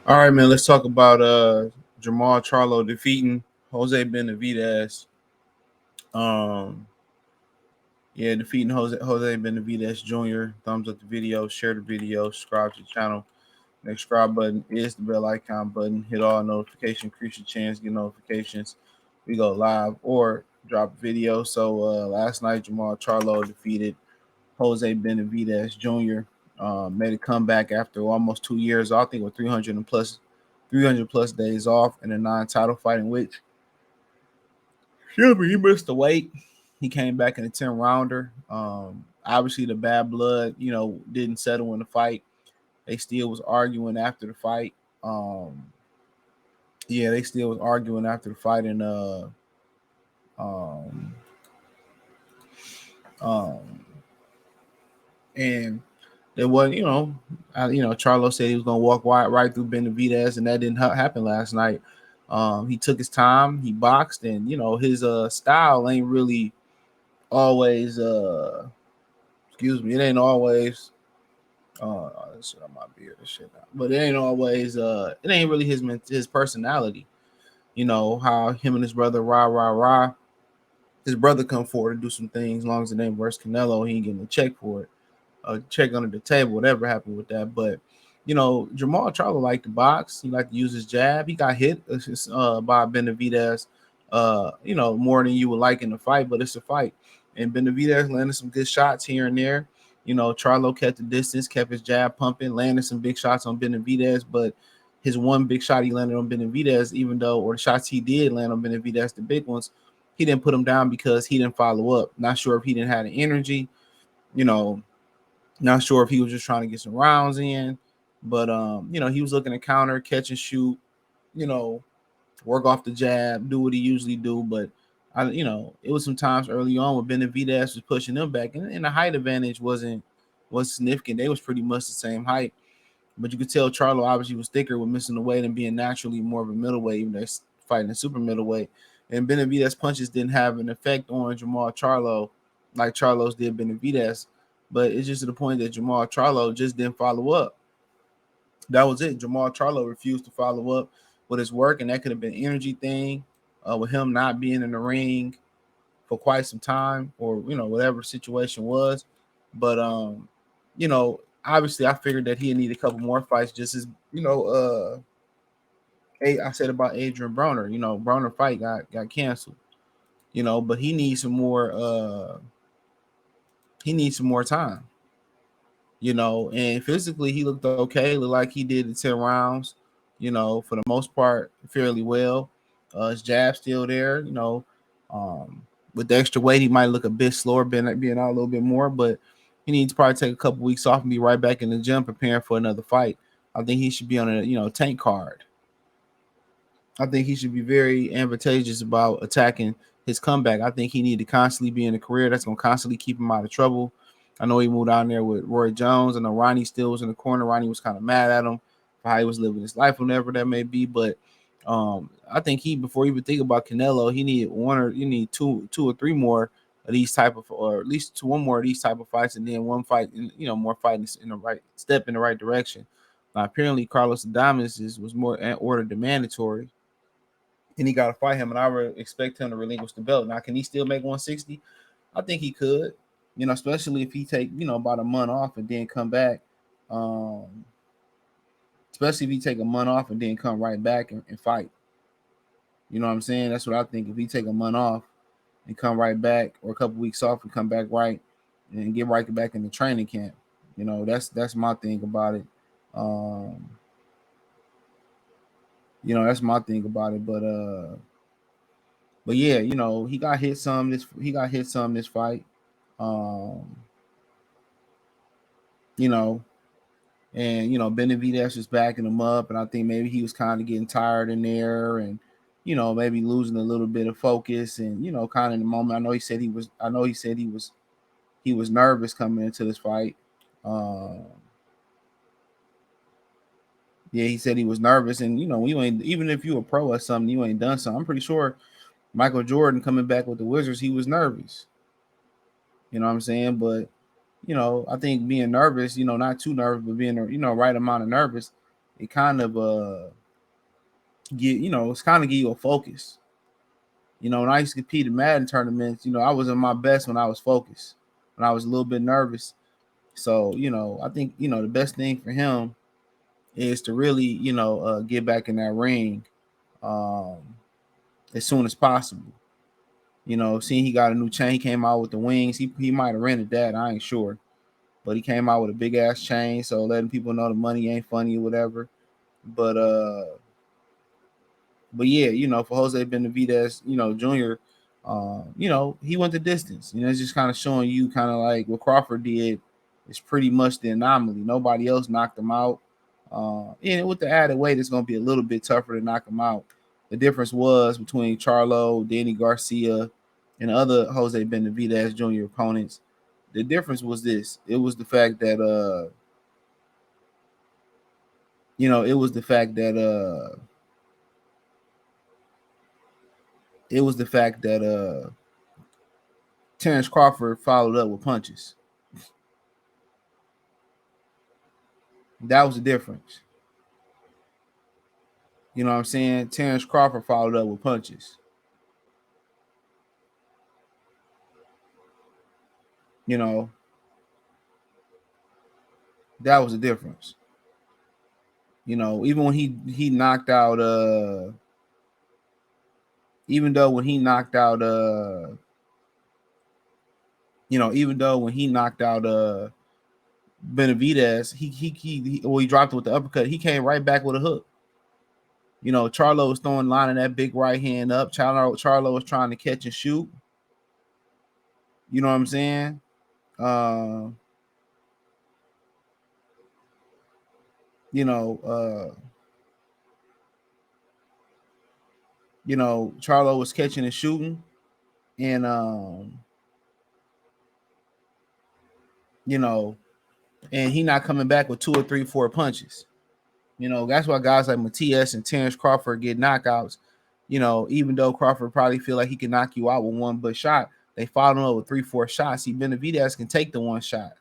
All right, man. Let's talk about Jermall Charlo defeating Jose Benavidez. Um, yeah, defeating Jose Benavidez Jr. Thumbs up the video, share the video, subscribe to the channel. Next subscribe button is the bell icon button. Hit all notifications, increase your chance, get notifications. We go live or drop a video. So last night Jermall Charlo defeated Jose Benavidez Jr. Made a comeback after almost 2 years. I think with 300 plus days off in a non-title fight in which he missed the weight. He came back in a 10 rounder. Obviously the bad blood, didn't settle in the fight. They still was arguing after the fight. Um, yeah, they still was arguing after the fight, and um, um, and there was, Charlo said he was gonna walk right through Benavidez, and that didn't happen last night. He took his time, he boxed, and his style ain't really always excuse me, it ain't always this shit on my beard and shit now. But it ain't always it ain't really his personality. You know how him and his brother rah. His brother come forward to do some things. As long as it ain't versus Canelo, he ain't getting a check for it. A check under the table, whatever happened with that. But Jermall Charlo liked to box. He liked to use his jab. He got hit by Benavidez, more than you would like in the fight, but it's a fight. And Benavidez landed some good shots here and there. Charlo kept the distance, kept his jab pumping, landed some big shots on Benavidez, but his one big shot he landed on Benavidez, or the shots he did land on Benavidez, the big ones, he didn't put him down because he didn't follow up. Not sure if he didn't have the energy, you know, not sure if he was just trying to get some rounds in, but he was looking to counter, catch and shoot, you know, work off the jab, do what he usually do. But it was some times early on when Benavidez was pushing them back, and the height advantage was significant. They was pretty much the same height, but you could tell Charlo obviously was thicker with missing the weight and being naturally more of a middleweight, even though they're fighting a super middleweight. And Benavidez punches didn't have an effect on Jermall Charlo like Charlo's did Benavidez. But it's just to the point that Jermall Charlo just didn't follow up. That was it. Jermall Charlo refused to follow up with his work, and that could have been an energy thing with him not being in the ring for quite some time, or whatever the situation was. But obviously I figured that he'd need a couple more fights, just as I said about Adrian Broner. Broner fight got canceled. But he needs some more time. And physically he looked okay. Looked like he did the 10 rounds, for the most part, fairly well. His jab still there, with the extra weight, he might look a bit slower, being out a little bit more, but he needs to probably take a couple weeks off and be right back in the gym preparing for another fight. I think he should be on a tank card. I think he should be very advantageous about attacking his comeback. I think he need to constantly be in a career that's going to constantly keep him out of trouble. I know he moved down there with Roy Jones. I know Ronnie still was in the corner. Ronnie was kind of mad at him for how he was living his life, whatever that may be. But I think before he even think about Canelo, he need two or three more of these type of, or at least one more of these type of fights, and then one fight, more fighting in the right step in the right direction. Now, apparently, Carlos Adames was more ordered to mandatory, and he got to fight him, and I would expect him to relinquish the belt. Now, can he still make 160? I think he could, especially if he take, about a month off and then come back. Especially if he take a month off and then come right back and fight. You know what I'm saying? That's what I think. If he take a month off and come right back, or a couple weeks off and come back right and get right back in the training camp, that's my thing about it. Um, that's my thing about it. But yeah, he got hit some this fight. Um, you know, and Benavidez was backing him up, and I think maybe he was kind of getting tired in there, and maybe losing a little bit of focus, and kind of in the moment. I know he said he was nervous coming into this fight. Um, yeah, he said he was nervous, and you ain't, even if you a pro or something, you ain't done something. I'm pretty sure Michael Jordan coming back with the Wizards, he was nervous. You know what I'm saying? But I think being nervous, not too nervous, but being right amount of nervous, it kind of it's kind of give you a focus. When I used to compete in Madden tournaments, I was in my best when I was focused, when I was a little bit nervous. So, I think, the best thing for him is to really, get back in that ring um, as soon as possible. Seeing he got a new chain, he came out with the wings. He might have rented that, I ain't sure. But he came out with a big ass chain, so letting people know the money ain't funny or whatever. But yeah, for Jose Benavidez, Jr., he went the distance. It's just kind of showing you kind of like what Crawford did is pretty much the anomaly. Nobody else knocked him out. And with the added weight, it's going to be a little bit tougher to knock him out. The difference was between Charlo, Danny Garcia, and other Jose Benavidez Jr. opponents. The difference was this. It was the fact that it was the fact that Terrence Crawford followed up with punches. That was the difference. You know what I'm saying? Terrence Crawford followed up with punches. That was the difference. Even when he knocked out even though when he knocked out Benavidez, he dropped it with the uppercut. He came right back with a hook. Charlo was lining that big right hand up. Charlo was trying to catch and shoot. You know what I'm saying? Charlo was catching and shooting, and and he not coming back with 2 or 3, 4 punches. That's why guys like Matias and Terrence Crawford get knockouts. Even though Crawford probably feel like he can knock you out with one but shot, they follow up with 3, 4 shots. See, Benavidez can take the one shot.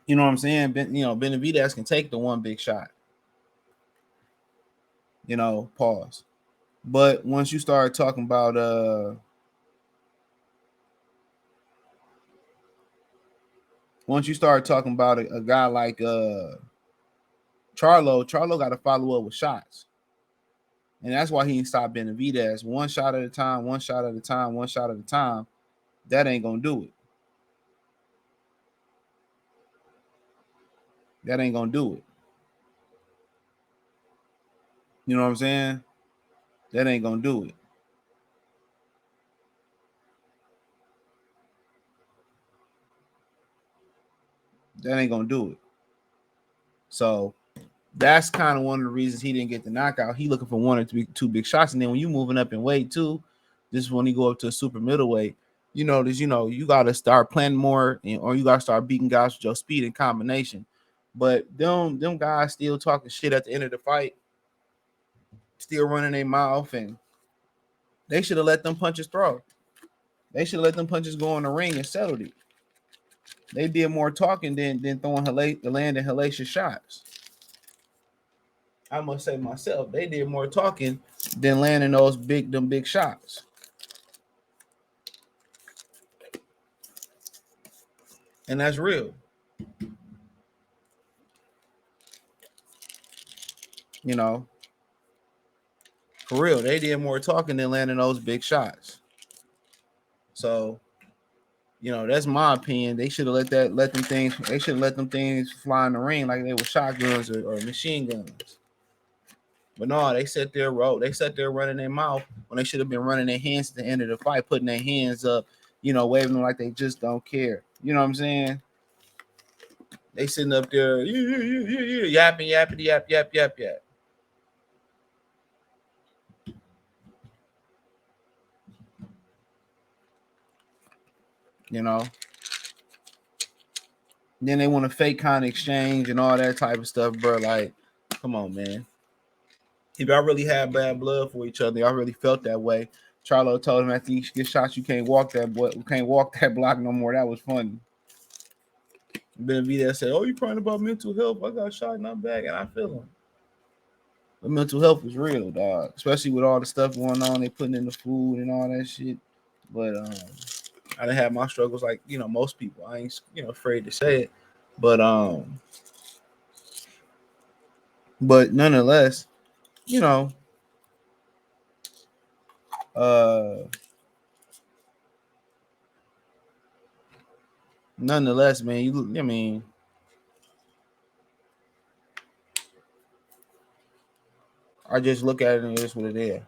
You know what I'm saying? Benavidez can take the one big shot. Pause. But once you start talking about a guy like Charlo got to follow up with shots. And that's why he didn't stop Benavidez. One shot at a time, one shot at a time, one shot at a time. That ain't going to do it. That ain't going to do it. You know what I'm saying? That ain't going to do it. That ain't going to do it. So that's kind of one of the reasons he didn't get the knockout. He looking for 1 or 2 big shots. And then when you moving up in weight too, this is when you go up to a super middleweight, you got to start planning more, or you got to start beating guys with your speed and combination. But them guys still talking shit at the end of the fight, still running their mouth, and they should have let them punches throw. They should have let them punches go in the ring and settled it. They did more talking than throwing landing hellacious shots. I must say myself, they did more talking than landing them big shots. And that's real. For real, they did more talking than landing those big shots. So, that's my opinion. They should have let them things fly in the ring like they were shotguns or machine guns. But no, they sat there running their mouth when they should have been running their hands at the end of the fight, putting their hands up, waving them like they just don't care. You know what I'm saying? They sitting up there, yapping, yap. Then they want to fake kind of exchange and all that type of stuff, bro. Like, come on, man. If y'all really had bad blood for each other, y'all really felt that way. Charlo told him after you get shots, you can't walk that block no more. That was funny. Benavidez said, "Oh, you crying about mental health? I got shot in my back, and I feel him." But mental health is real, dog. Especially with all the stuff going on, they putting in the food and all that shit. But I done had my struggles like most people. I ain't afraid to say it, but nonetheless, you know, uh, nonetheless, man, I mean, I just look at it and it's what it is.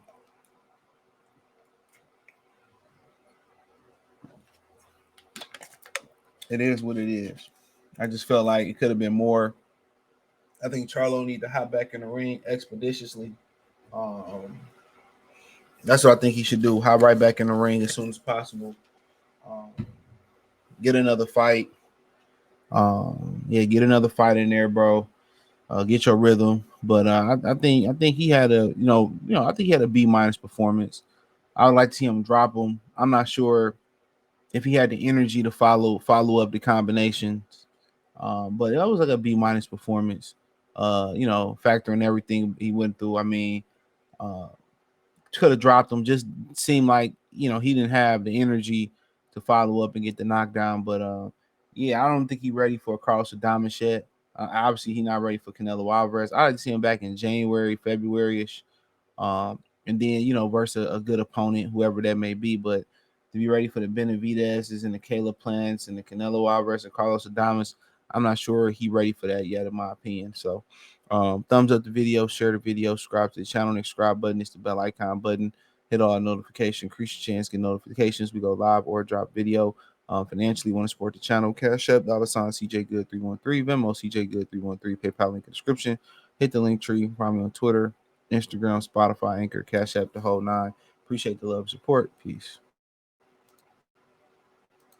It is what it is. I just felt like it could have been more. I think Charlo need to hop back in the ring expeditiously. Um, that's what I think he should do. Hop right back in the ring as soon as possible. Um, get another fight. Yeah, get another fight in there, bro. Get your rhythm. But I think he had a I think he had a B- performance. I would like to see him drop him. I'm not sure if he had the energy to follow up the combinations. But that was like a B- performance. Factoring everything he went through. I mean, uh, could have dropped him. Just seemed like he didn't have the energy to follow up and get the knockdown. But yeah, I don't think he's ready for Carlos Adames yet. Obviously, he's not ready for Canelo Alvarez. I like to see him back in January, February ish, and then versus a good opponent, whoever that may be. But to be ready for the Benavidez's and the Caleb Plants and the Canelo Alvarez and Carlos Adames, I'm not sure he ready for that yet, in my opinion. So, thumbs up the video, share the video, subscribe to the channel. The subscribe button is the bell icon button. Hit all notifications, increase your chance, get notifications. We go live or drop video. Financially, want to support the channel? Cash App, $ CJ Good 313, Venmo CJ Good 313, PayPal link in the description. Hit the link tree. Find me on Twitter, Instagram, Spotify, Anchor, Cash App, the whole nine. Appreciate the love and support. Peace.